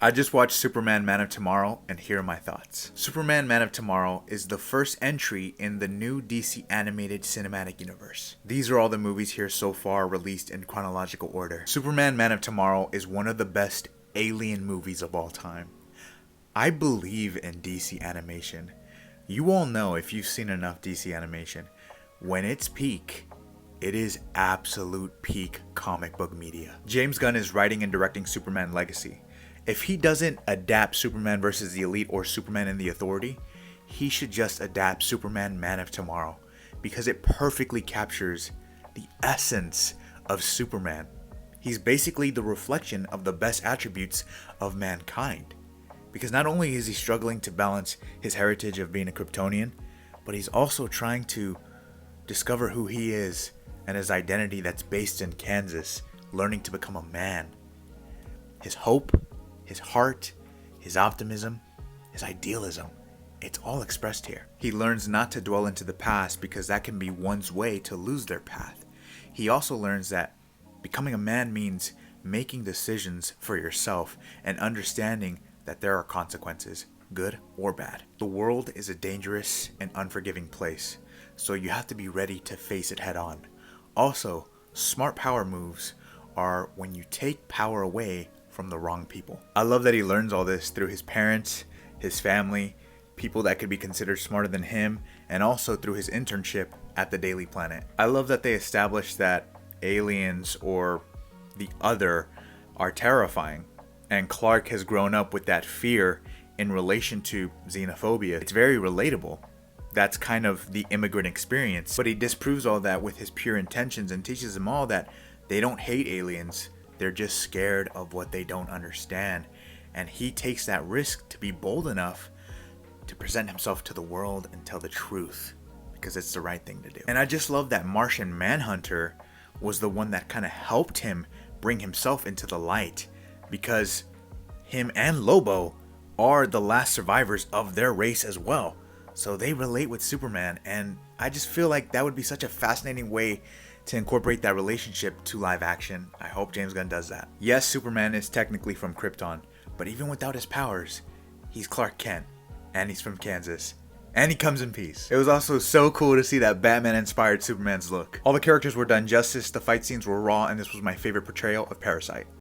I just watched Superman Man of Tomorrow, and here are my thoughts. Superman Man of Tomorrow is the first entry in the new DC animated cinematic universe. These are all the movies here so far released in chronological order. Superman Man of Tomorrow is one of the best alien movies of all time. I believe in DC animation. You all know, if you've seen enough DC animation, when it's peak, it is absolute peak comic book media. James Gunn is writing and directing Superman Legacy. If he doesn't adapt Superman vs. the Elite or Superman and the Authority, he should just adapt Superman Man of Tomorrow, because it perfectly captures the essence of Superman. He's basically the reflection of the best attributes of mankind. Because not only is he struggling to balance his heritage of being a Kryptonian, but he's also trying to discover who he is and his identity that's based in Kansas, learning to become a man. His hope, his heart, his optimism, his idealism, it's all expressed here. He learns not to dwell into the past because that can be one's way to lose their path. He also learns that becoming a man means making decisions for yourself and understanding that there are consequences, good or bad. The world is a dangerous and unforgiving place, so you have to be ready to face it head on. Also, smart power moves are when you take power away from the wrong people. I love that he learns all this through his parents, his family, people that could be considered smarter than him, and also through his internship at the Daily Planet. I love that they established that aliens or the other are terrifying, and Clark has grown up with that fear in relation to xenophobia. It's very relatable. That's kind of the immigrant experience, but he disproves all that with his pure intentions and teaches them all that they don't hate aliens. They're just scared of what they don't understand. And he takes that risk to be bold enough to present himself to the world and tell the truth, because it's the right thing to do. And I just love that Martian Manhunter was the one that kind of helped him bring himself into the light, because him and Lobo are the last survivors of their race as well. So they relate with Superman, and I just feel like that would be such a fascinating way to incorporate that relationship to live action. I hope James Gunn does that. Yes, Superman is technically from Krypton, but even without his powers, he's Clark Kent, and he's from Kansas, and he comes in peace. It was also so cool to see that Batman-inspired Superman's look. All the characters were done justice, the fight scenes were raw, and this was my favorite portrayal of Parasite.